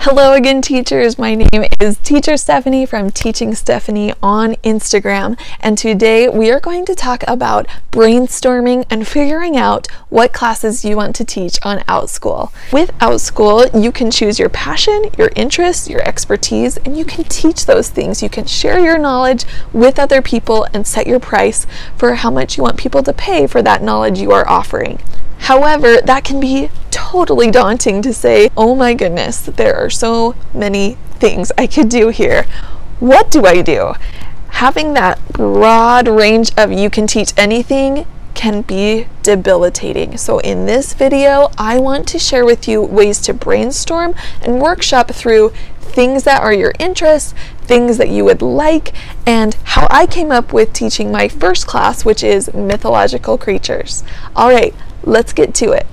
Hello again, teachers. My name is Teacher Stephanie from Teaching Stephanie on Instagram, and today we are going to talk about brainstorming and figuring out what classes you want to teach on Outschool. With Outschool, you can choose your passion, your interests, your expertise, and you can teach those things. You can share your knowledge with other people and set your price for how much you want people to pay for that knowledge you are offering. However, that can be totally daunting to say, oh my goodness, there are so many things I could do here. What do I do? Having that broad range of you can teach anything can be debilitating. So in this video, I want to share with you ways to brainstorm and workshop through things that are your interests, things that you would like, and how I came up with teaching my first class, which is mythological creatures. All right, let's get to it.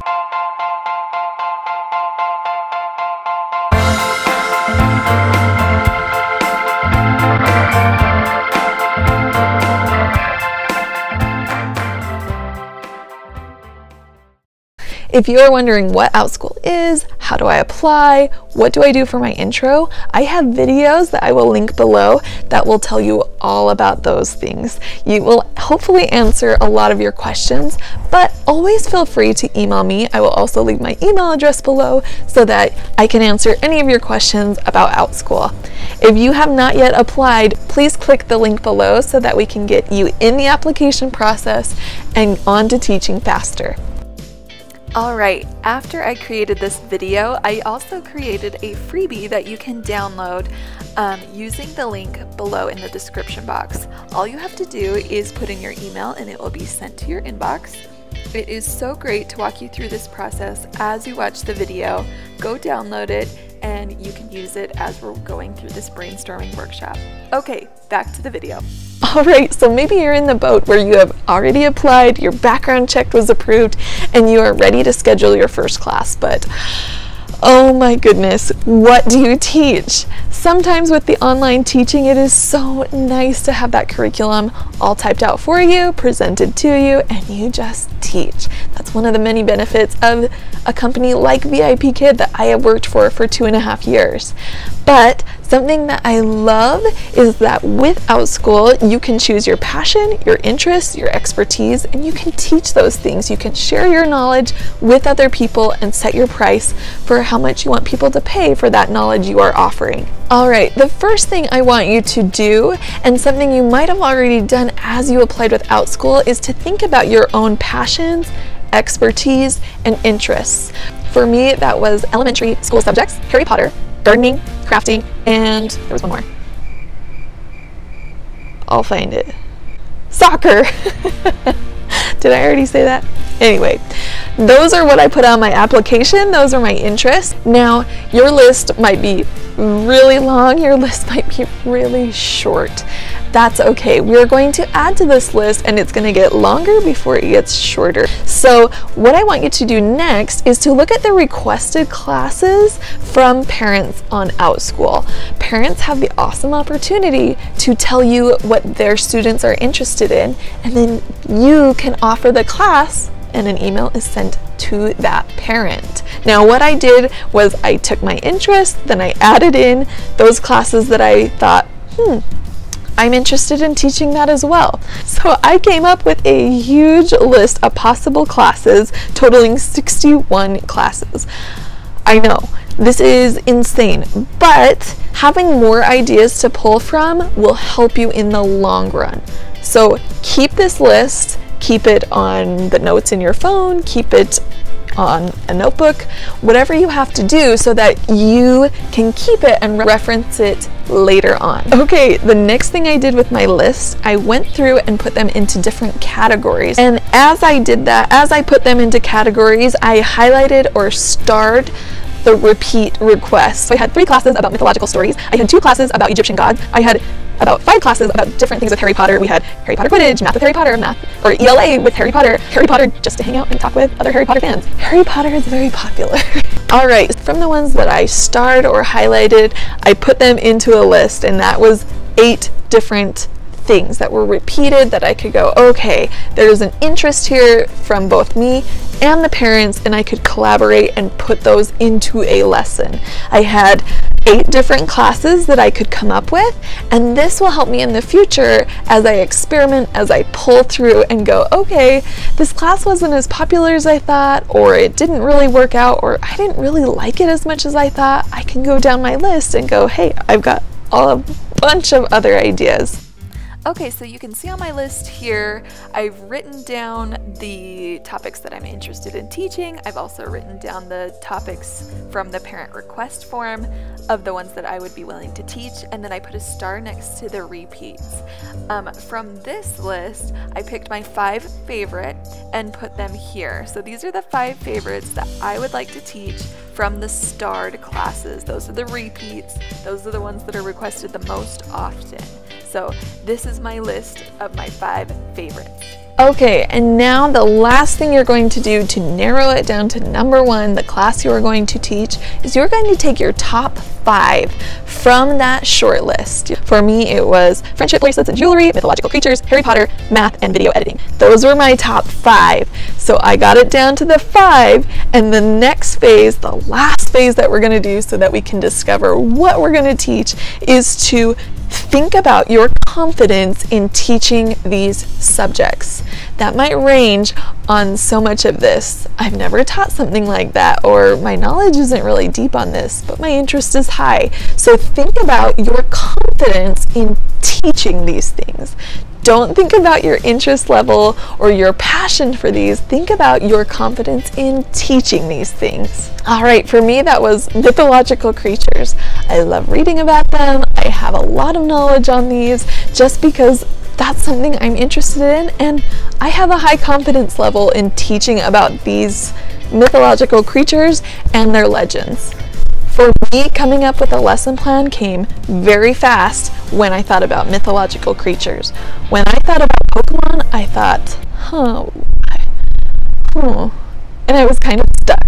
If you are wondering what Outschool is, how do I apply, what do I do for my intro, I have videos that I will link below that will tell you all about those things. You will hopefully answer a lot of your questions, but always feel free to email me. I will also leave my email address below so that I can answer any of your questions about Outschool. If you have not yet applied, please click the link below so that we can get you in the application process and on to teaching faster. Alright, after I created this video, I also created a freebie that you can download using the link below in the description box. All you have to do is put in your email and it will be sent to your inbox. It is so great to walk you through this process as you watch the video. Go download it and you can use it as we're going through this brainstorming workshop. Okay, back to the video. Alright, so maybe you're in the boat where you have already applied, your background check was approved, and you are ready to schedule your first class, but oh my goodness, what do you teach? Sometimes with the online teaching, it is so nice to have that curriculum all typed out for you, presented to you, and you just teach. That's one of the many benefits of a company like VIP Kid that I have worked for 2.5 years. But something that I love is that with Outschool, you can choose your passion, your interests, your expertise, and you can teach those things. You can share your knowledge with other people and set your price for how much you want people to pay for that knowledge you are offering. All right, the first thing I want you to do, and something you might have already done as you applied with Outschool, is to think about your own passions, expertise, and interests. For me, that was elementary school subjects, Harry Potter, gardening, crafting, and there was one more. I'll find it. Soccer. Did I already say that? Anyway, those are what I put on my application. Those are my interests. Now, your list might be really long. Your list might be really short. That's okay. We're going to add to this list and it's going to get longer before it gets shorter. So what I want you to do next is to look at the requested classes from parents on Outschool. Parents have the awesome opportunity to tell you what their students are interested in, and then you can offer the class and an email is sent to that parent. Now what I did was I took my interest, then I added in those classes that I thought, I'm interested in teaching that as well. So I came up with a huge list of possible classes totaling 61 classes. I know, this is insane, but having more ideas to pull from will help you in the long run. So keep this list, keep it on the notes in your phone, keep it on a notebook, whatever you have to do so that you can keep it and reference it later on. Okay, the next thing I did with my list, I went through and put them into different categories. And as I did that, as I put them into categories, I highlighted or starred the repeat requests. So I had 3 classes about mythological stories. I had 2 classes about Egyptian gods. I had about 5 classes about different things with Harry Potter. We had Harry Potter Quidditch, math with Harry Potter, math or ELA with Harry Potter just to hang out and talk with other Harry Potter fans. Harry Potter is very popular. All right, from the ones that I starred or highlighted, I put them into a list, and that was 8 different things that were repeated that I could go, okay, there's an interest here from both me and the parents, and I could collaborate and put those into a lesson. I had 8 different classes that I could come up with, and this will help me in the future as I experiment, as I pull through and go, okay, this class wasn't as popular as I thought, or it didn't really work out, or I didn't really like it as much as I thought. I can go down my list and go, hey, I've got a bunch of other ideas. Okay, so you can see on my list here, I've written down the topics that I'm interested in teaching. I've also written down the topics from the parent request form of the ones that I would be willing to teach, and then I put a star next to the repeats. From this list, I picked my 5 favorite and put them here. So these are the 5 favorites that I would like to teach from the starred classes. Those are the repeats. Those are the ones that are requested the most often. So this is my list of my 5 favorites. Okay, and now the last thing you're going to do to narrow it down to number 1, the class you are going to teach, is you're going to take your top 5 from that short list. For me, it was friendship bracelets and jewelry, mythological creatures, Harry Potter, math, and video editing. Those were my top 5. So I got it down to the 5, and the next phase, the last phase that we're going to do so that we can discover what we're going to teach, is to think about your confidence in teaching these subjects. That might range on so much of this. I've never taught something like that, or my knowledge isn't really deep on this, but my interest is high. So think about your confidence in teaching these things. Don't think about your interest level or your passion for these. Think about your confidence in teaching these things. All right, for me, that was mythological creatures. I love reading about them. I have a lot of knowledge on these just because that's something I'm interested in, and I have a high confidence level in teaching about these mythological creatures and their legends. For me, coming up with a lesson plan came very fast when I thought about mythological creatures. When I thought about Pokemon, I thought, and I was kind of stuck.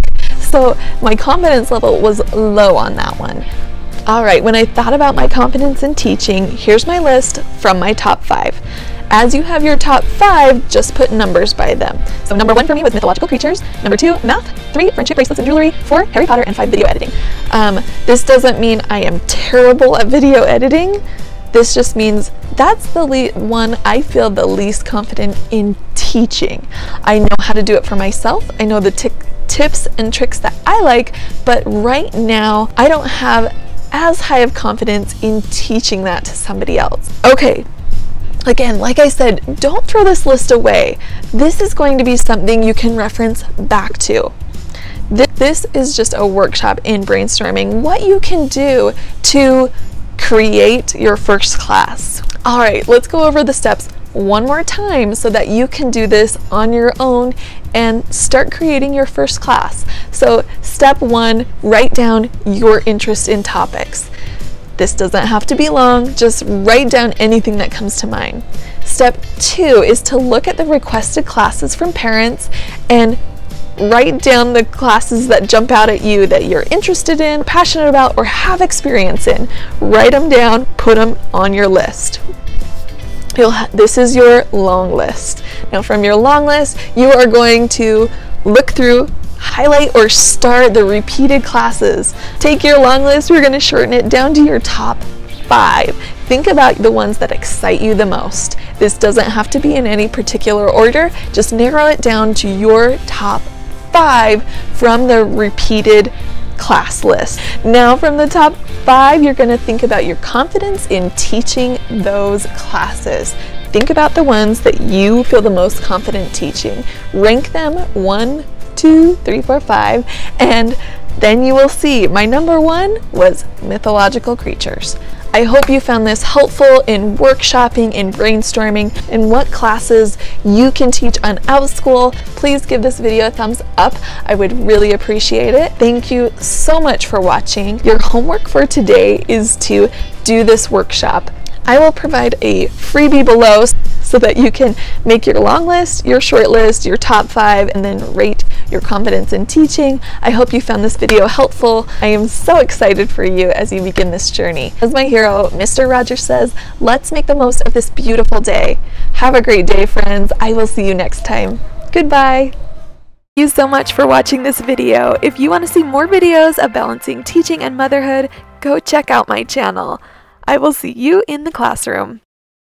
So my confidence level was low on that one. All right, when I thought about my confidence in teaching, here's my list from my top 5. As you have your top 5, just put numbers by them. So number 1 for me was mythological creatures, number 2, math, 3, friendship bracelets and jewelry, 4, Harry Potter, and 5, video editing. This doesn't mean I am terrible at video editing. This just means that's the one I feel the least confident in teaching. I know how to do it for myself. I know the tips and tricks that I like, but right now I don't have as high of confidence in teaching that to somebody else. Okay. Again, like I said, don't throw this list away. This is going to be something you can reference back to. This is just a workshop in brainstorming what you can do to create your first class. All right, let's go over the steps one more time so that you can do this on your own and start creating your first class. So step 1, write down your interest in topics. This doesn't have to be long, just write down anything that comes to mind. Step 2 is to look at the requested classes from parents and write down the classes that jump out at you that you're interested in, passionate about, or have experience in. Write them down, put them on your list. This is your long list. Now from your long list, you are going to look through, highlight or star the repeated classes. Take your long list, we're going to shorten it down to your top 5. Think about the ones that excite you the most. This doesn't have to be in any particular order, just narrow it down to your top 5 from the repeated class list. Now from the top 5, you're going to think about your confidence in teaching those classes. Think about the ones that you feel the most confident teaching. Rank them 1, 2, 3, 4, 5, and then you will see my number 1 was mythological creatures. I hope you found this helpful in workshopping, in brainstorming, and what classes you can teach on Outschool. Please give this video a thumbs up. I would really appreciate it. Thank you so much for watching. Your homework for today is to do this workshop. I will provide a freebie below so that you can make your long list, your short list, your top 5, and then rate your confidence in teaching. I hope you found this video helpful. I am so excited for you as you begin this journey. As my hero, Mr. Rogers, says, let's make the most of this beautiful day. Have a great day, friends. I will see you next time. Goodbye. Thank you so much for watching this video. If you want to see more videos of balancing teaching and motherhood, go check out my channel. I will see you in the classroom.